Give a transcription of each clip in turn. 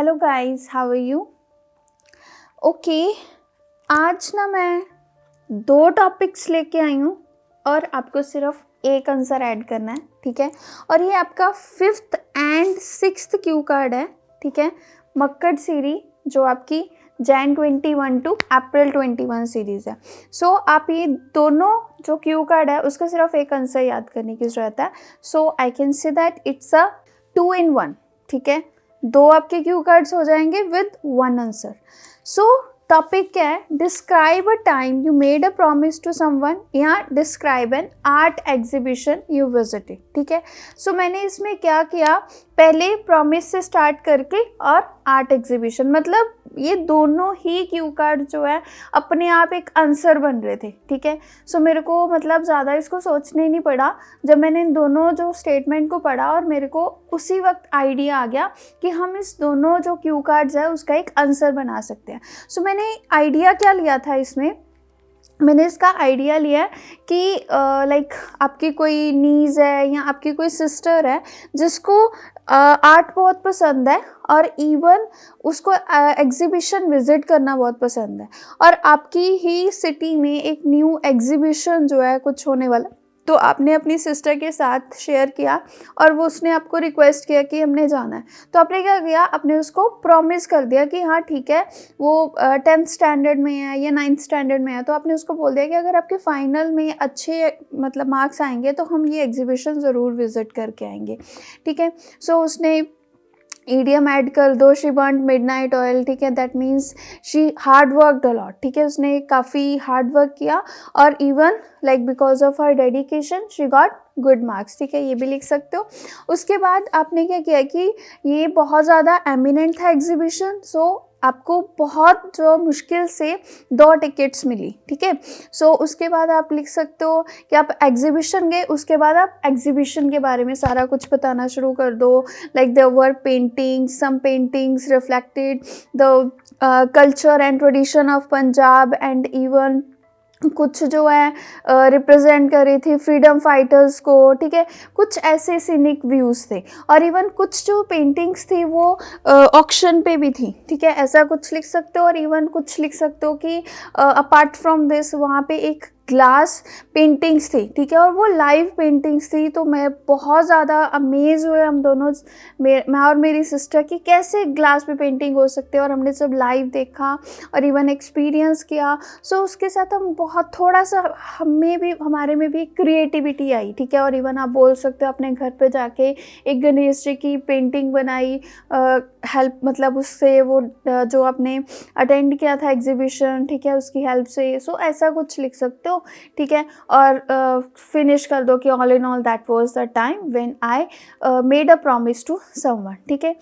Hello guys, how are you? Okay, आज ना मैं 2 टॉपिक्स लेके आई हूँ और आपको सिर्फ एक आंसर ऐड करना है, ठीक है? और ये आपका 5th and 6th Q card है, ठीक है? मक्कड़ सीरीज जो आपकी Jan 21 टू April 21 सीरीज़ है। सो आप ये दोनों जो क्यू कार्ड है उसका सिर्फ एक आंसर याद करने की ज़रूरत है। So I can say that it's a 2 in 1, ठीक है? 2 आपके क्यू कार्ड्स हो जाएंगे विद 1 आंसर। सो टॉपिक क्या है? Describe a time you made a promise to someone या describe an art exhibition you visited, ठीक है? सो मैंने इसमें क्या किया, पहले प्रॉमिस से स्टार्ट करके और आर्ट एग्जीबिशन, मतलब ये दोनों ही क्यू कार्ड जो है अपने आप एक आंसर बन रहे थे, ठीक है? सो मेरे को मतलब ज़्यादा इसको सोचने नहीं पड़ा जब मैंने इन दोनों जो स्टेटमेंट को पढ़ा, और मेरे को उसी वक्त आइडिया आ गया कि हम इस दोनों जो क्यू कार्ड्स है उसका एक आंसर बना सकते हैं। सो मैंने आइडिया क्या लिया था इसमें, मैंने इसका आइडिया लिया कि लाइक आपकी कोई नीज़ है या आपकी कोई सिस्टर है जिसको आर्ट बहुत पसंद है और इवन उसको एग्जीबिशन विज़िट करना बहुत पसंद है, और आपकी ही सिटी में एक न्यू एग्जीबिशन जो है कुछ होने वाला, तो आपने अपनी सिस्टर के साथ शेयर किया और वो उसने आपको रिक्वेस्ट किया कि हमने जाना है। तो आपने क्या किया, आपने उसको प्रॉमिस कर दिया कि हाँ ठीक है, वो 10th स्टैंडर्ड में है या 9th स्टैंडर्ड में है, तो आपने उसको बोल दिया कि अगर आपके फाइनल में अच्छे मतलब मार्क्स आएंगे तो हम ये एग्जीबिशन ज़रूर विज़िट करके आएंगे, ठीक है? सो उसने ईडीएम ऐड कर दो, शी बर्न्ड मिडनाइट ऑयल, ठीक है? That means she hard worked a lot, ठीक है? उसने काफ़ी हार्ड वर्क किया और even like because of her dedication she got good marks, ठीक है? ये भी लिख सकते हो। उसके बाद आपने क्या किया कि ये बहुत ज़्यादा एमिनेंट था एग्जीबिशन, सो आपको बहुत जो मुश्किल से 2 टिकट्स मिली, ठीक है? सो उसके बाद आप लिख सकते हो कि आप एग्जीबिशन गए, उसके बाद आप एग्जीबिशन के बारे में सारा कुछ बताना शुरू कर दो, like there were paintings, some paintings reflected the culture and tradition of Punjab, and even कुछ जो है रिप्रेजेंट कर रही थी फ्रीडम फाइटर्स को, ठीक है? कुछ ऐसे सीनिक व्यूज़ थे, और इवन कुछ जो पेंटिंग्स थी वो ऑक्शन पे भी थी, ठीक है? ऐसा कुछ लिख सकते हो। और इवन कुछ लिख सकते हो कि अपार्ट फ्रॉम दिस वहाँ पे एक ग्लास पेंटिंग्स थी, ठीक है? और वो लाइव पेंटिंग्स थी, तो मैं बहुत ज़्यादा अमेज हुए हम दोनों, मैं और मेरी सिस्टर, कि कैसे ग्लास पे पेंटिंग हो सकते हैं, और हमने जब लाइव देखा और इवन एक्सपीरियंस किया, सो उसके साथ हम बहुत थोड़ा सा हमारे में भी क्रिएटिविटी आई, ठीक है? और इवन आप बोल सकते हो अपने घर पे जाके एक गणेश जी की पेंटिंग बनाई, हेल्प मतलब उससे वो जो आपने अटेंड किया था एग्जीबिशन, ठीक है, उसकी हेल्प से। सो ऐसा कुछ लिख सकते हो, ठीक है? और फिनिश कर दो कि all in all that was the time when I made a promise to someone, ठीक है?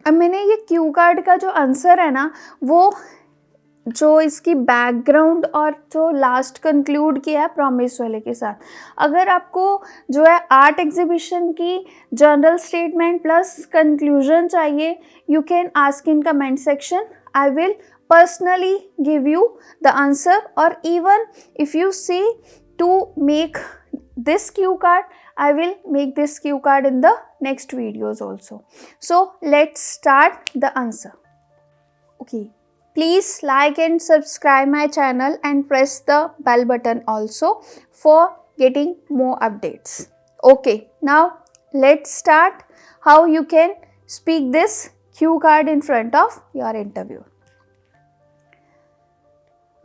अब मैंने ये क्यू कार्ड का जो आंसर है ना, वो जो इसकी बैकग्राउंड और जो लास्ट कंक्लूड किया है प्रॉमिस वाले के साथ। अगर आपको जो है आर्ट एग्जीबिशन की जनरल स्टेटमेंट प्लस कंक्लूजन चाहिए, you can ask in comment section, I will personally give you the answer, or even if you see to make this cue card, I will make this cue card in the next videos also. So let's start the answer. Okay, please like and subscribe my channel and press the bell button also for getting more updates. Okay, now let's start how you can speak this cue card in front of your interviewer.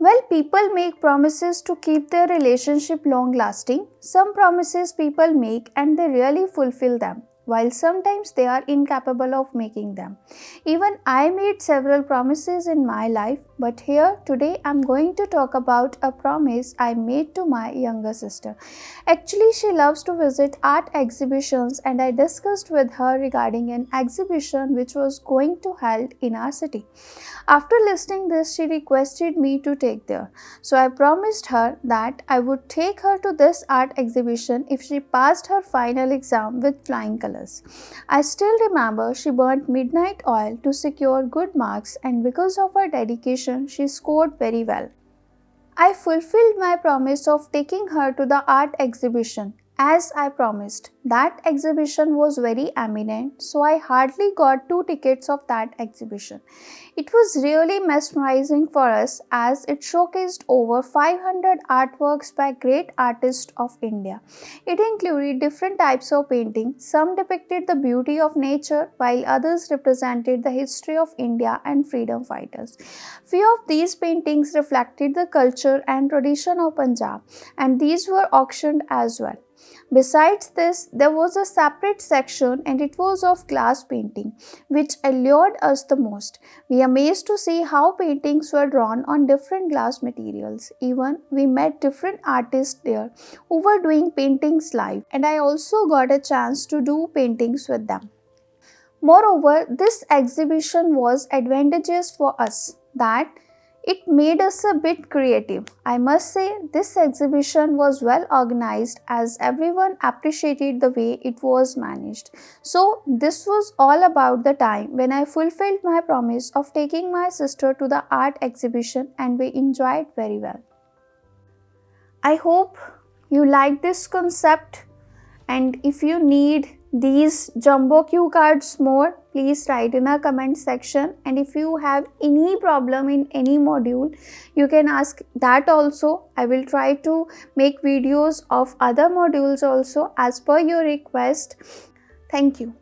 Well, people make promises to keep their relationship long lasting. Some promises people make and they really fulfill them, while sometimes they are incapable of making them. Even I made several promises in my life, but here today I'm going to talk about a promise I made to my younger sister. Actually, she loves to visit art exhibitions, and I discussed with her regarding an exhibition which was going to held in our city. After listening this, she requested me to take there. So I promised her that I would take her to this art exhibition if she passed her final exam with flying colors. I still remember she burnt midnight oil to secure good marks, and because of her dedication, she scored very well. I fulfilled my promise of taking her to the art exhibition as I promised. That exhibition was very eminent, so I hardly got 2 tickets of that exhibition. It was really mesmerizing for us as it showcased over 500 artworks by great artists of India. It included different types of painting. Some depicted the beauty of nature, while others represented the history of India and freedom fighters. Few of these paintings reflected the culture and tradition of Punjab, and these were auctioned as well. Besides this, there was a separate section and it was of glass painting, which allured us the most. We amazed to see how paintings were drawn on different glass materials. Even we met different artists there who were doing paintings live, and I also got a chance to do paintings with them. Moreover, this exhibition was advantageous for us that it made us a bit creative. I must say, this exhibition was well organized as everyone appreciated the way it was managed. So, this was all about the time when I fulfilled my promise of taking my sister to the art exhibition and we enjoyed very well. I hope you like this concept, and if you need these jumbo cue cards more, please write in a comment section, and if you have any problem in any module, you can ask that also. I will try to make videos of other modules also as per your request. Thank you.